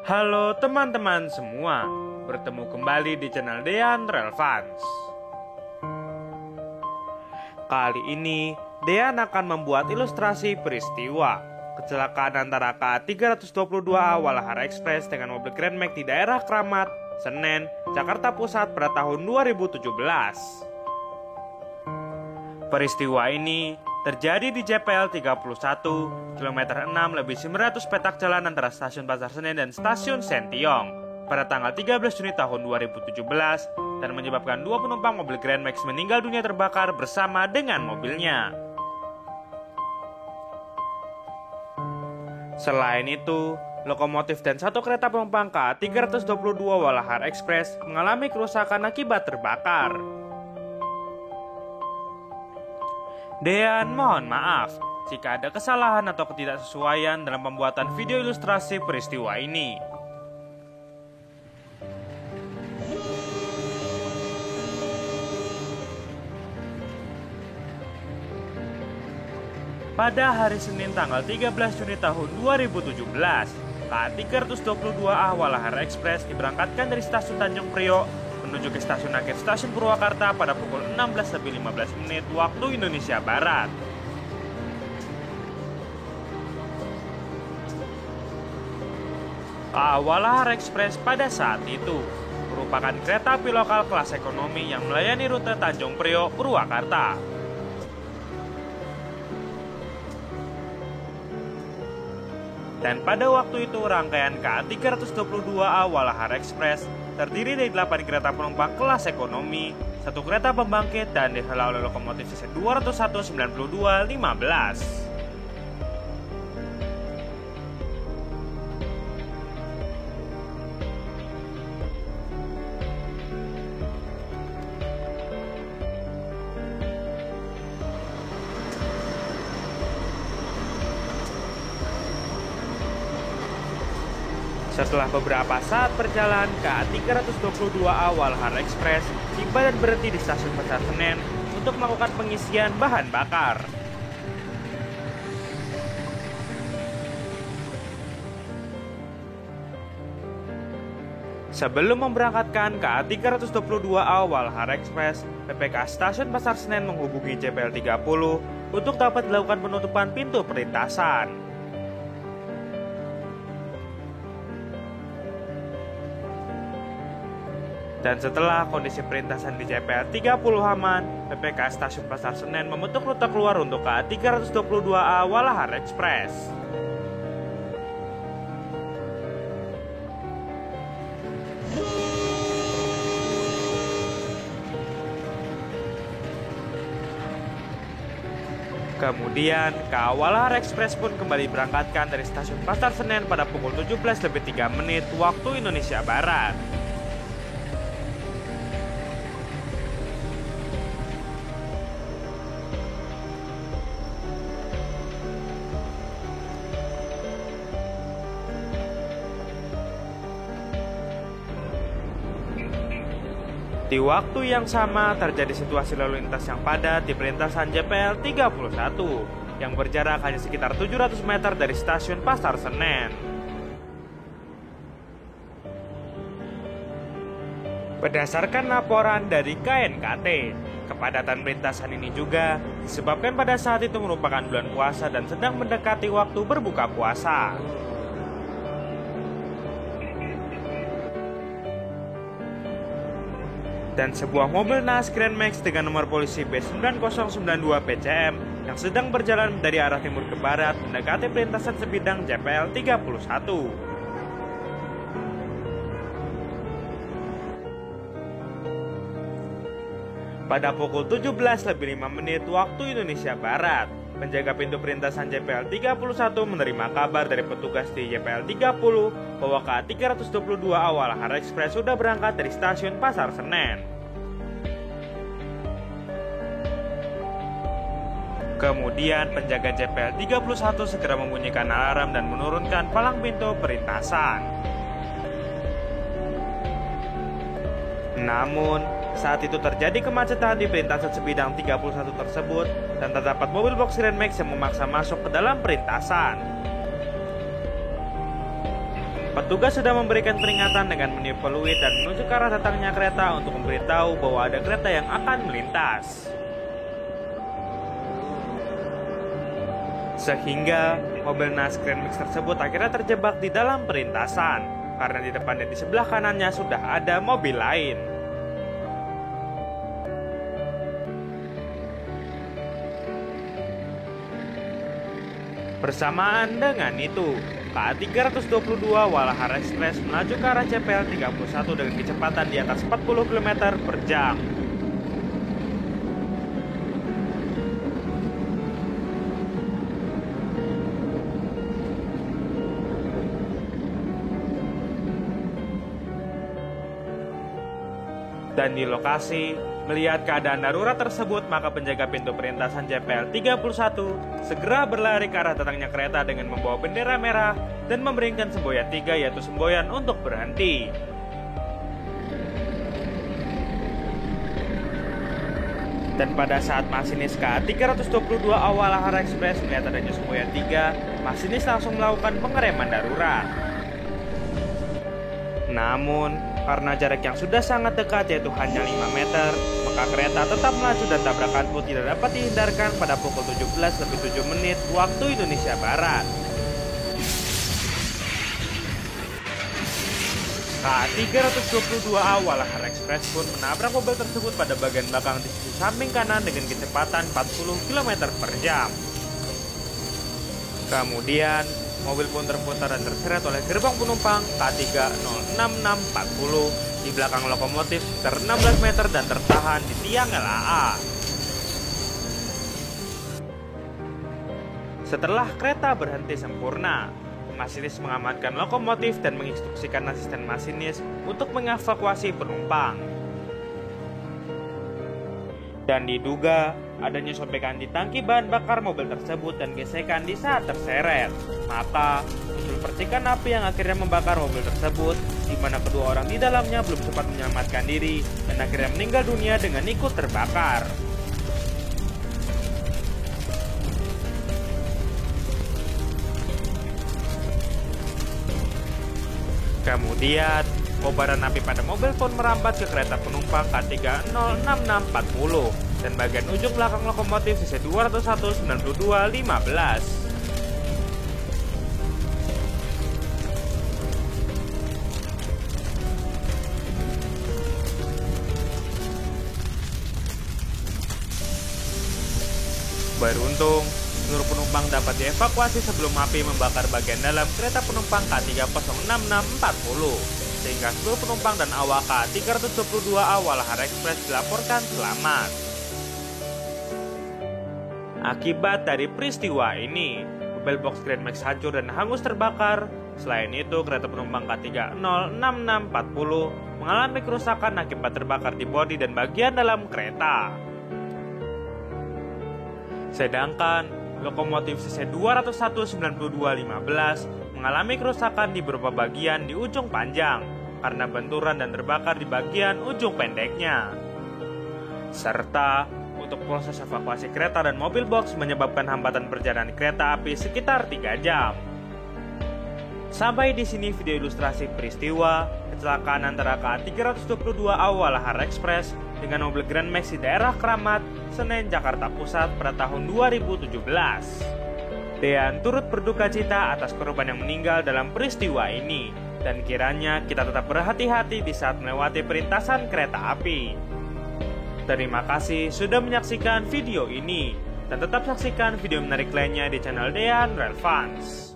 Halo teman-teman semua, bertemu kembali di channel Dean Relevans. Kali ini, Dean akan membuat ilustrasi peristiwa kecelakaan antara KA322A Walahar Express dengan mobil Grand Max di daerah Kramat, Senen, Jakarta Pusat pada tahun 2017. Peristiwa ini terjadi di JPL 31, kilometer 6 lebih 900 petak jalan antara stasiun Pasar Senen dan stasiun Sentiong pada tanggal 13 Juni tahun 2017 dan menyebabkan dua penumpang mobil Grand Max meninggal dunia terbakar bersama dengan mobilnya. Selain itu, lokomotif dan satu kereta penumpang KA322 Walahar Express mengalami kerusakan akibat terbakar. Dean mohon maaf jika ada kesalahan atau ketidaksesuaian dalam pembuatan video ilustrasi peristiwa ini. Pada hari Senin tanggal 13 Juni tahun 2017, KA322A Walahar Express diberangkatkan dari stasiun Tanjung Priok menuju ke stasiun akhir stasiun Purwakarta pada pukul 16.15 waktu Indonesia Barat. KA Walahar Express pada saat itu merupakan kereta api lokal kelas ekonomi yang melayani rute Tanjung Priok, Purwakarta. Dan pada waktu itu rangkaian KA322A Walahar Express terdiri dari 8 kereta penumpang kelas ekonomi, 1 kereta pembangkit dan dihela oleh lokomotif CC 201-92-15. Setelah beberapa saat berjalan, KA322A Walahar Express tiba dan berhenti di stasiun Pasar Senen untuk melakukan pengisian bahan bakar. Sebelum memberangkatkan KA322A Walahar Express, PPK Stasiun Pasar Senen menghubungi JPL 30 untuk dapat dilakukan penutupan pintu perlintasan. Dan setelah kondisi perlintasan di JPL 30 aman, PPK Stasiun Pasar Senen membentuk rute keluar untuk KA322A Walahar Express. Kemudian, KA Walahar Express pun kembali berangkatkan dari Stasiun Pasar Senen pada pukul 17.03 waktu Indonesia Barat. Di waktu yang sama terjadi situasi lalu lintas yang padat di perlintasan JPL 31 yang berjarak hanya sekitar 700 meter dari stasiun Pasar Senen. Berdasarkan laporan dari KNKT, kepadatan perlintasan ini juga disebabkan pada saat itu merupakan bulan puasa dan sedang mendekati waktu berbuka puasa. Dan sebuah mobil naas Grand Max dengan nomor polisi B9092 PCM yang sedang berjalan dari arah timur ke barat mendekati perlintasan sebidang JPL 31. Pada pukul 17.05 waktu Indonesia Barat, penjaga pintu perlintasan JPL 31 menerima kabar dari petugas di JPL 30 bahwa KA322A Walahar Express sudah berangkat dari stasiun Pasar Senen. Kemudian penjaga JPL 31 segera membunyikan alarm dan menurunkan palang pintu perlintasan. Namun, saat itu terjadi kemacetan di perlintasan sebidang 31 tersebut dan terdapat mobil box Grand Max yang memaksa masuk ke dalam perlintasan. Petugas sudah memberikan peringatan dengan meniup peluit dan menuju ke arah datangnya kereta untuk memberitahu bahwa ada kereta yang akan melintas. Sehingga mobil NAS Grand Max tersebut akhirnya terjebak di dalam perlintasan karena di depan dan di sebelah kanannya sudah ada mobil lain. Bersamaan dengan itu, KA 322 Walahar Express melaju ke arah CPL 31 dengan kecepatan di atas 40 km per jam. Dan di lokasi, melihat keadaan darurat tersebut, maka penjaga pintu perlintasan CPL 31 segera berlari ke arah datangnya kereta dengan membawa bendera merah dan memberikan semboyan 3, yaitu semboyan untuk berhenti. Dan pada saat masinis KA 322 Walahar Express melihat adanya semboyan 3, masinis langsung melakukan pengereman darurat. Namun, karena jarak yang sudah sangat dekat yaitu hanya 5 meter, maka kereta tetap melaju dan tabrakan pun tidak dapat dihindarkan pada pukul 17:07 waktu Indonesia Barat. KA 322A Walahar Express pun menabrak mobil tersebut pada bagian belakang di sisi samping kanan dengan kecepatan 40 km per jam. Kemudian, mobil pun terputar dan terseret oleh gerbong penumpang K3-06640 di belakang lokomotif sekitar 16 meter dan tertahan di tiang LAA. Setelah kereta berhenti sempurna, masinis mengamankan lokomotif dan menginstruksikan asisten masinis untuk mengevakuasi penumpang. Dan diduga adanya sobekan di tangki bahan bakar mobil tersebut dan gesekan di saat terseret. Maka muncul percikan api yang akhirnya membakar mobil tersebut, di mana kedua orang di dalamnya belum sempat menyelamatkan diri dan akhirnya meninggal dunia dengan ikut terbakar. Kemudian, kobaran api pada mobil pun merambat ke kereta penumpang K3-06640 dan bagian ujung belakang lokomotif CC 201-92-15. Beruntung, seluruh penumpang dapat dievakuasi sebelum api membakar bagian dalam kereta penumpang K3-06640, sehingga seluruh penumpang dan awak K322A Walahar Express dilaporkan selamat. Akibat dari peristiwa ini, mobil box Grand Max hancur dan hangus terbakar. Selain itu, kereta penumpang K3-06640 mengalami kerusakan akibat terbakar di bodi dan bagian dalam kereta. Sedangkan lokomotif CC 201-92-15 mengalami kerusakan di beberapa bagian di ujung panjang karena benturan dan terbakar di bagian ujung pendeknya. Serta untuk proses evakuasi kereta dan mobil box menyebabkan hambatan perjalanan kereta api sekitar 3 jam. Sampai di sini video ilustrasi peristiwa kecelakaan antara KA-322A Walahar Express dengan mobil Grand Max di daerah Keramat, Senen, Jakarta Pusat pada tahun 2017. Dean turut berduka cita atas korban yang meninggal dalam peristiwa ini, dan kiranya kita tetap berhati-hati di saat melewati perlintasan kereta api. Terima kasih sudah menyaksikan video ini, dan tetap saksikan video menarik lainnya di channel Dean Relevance.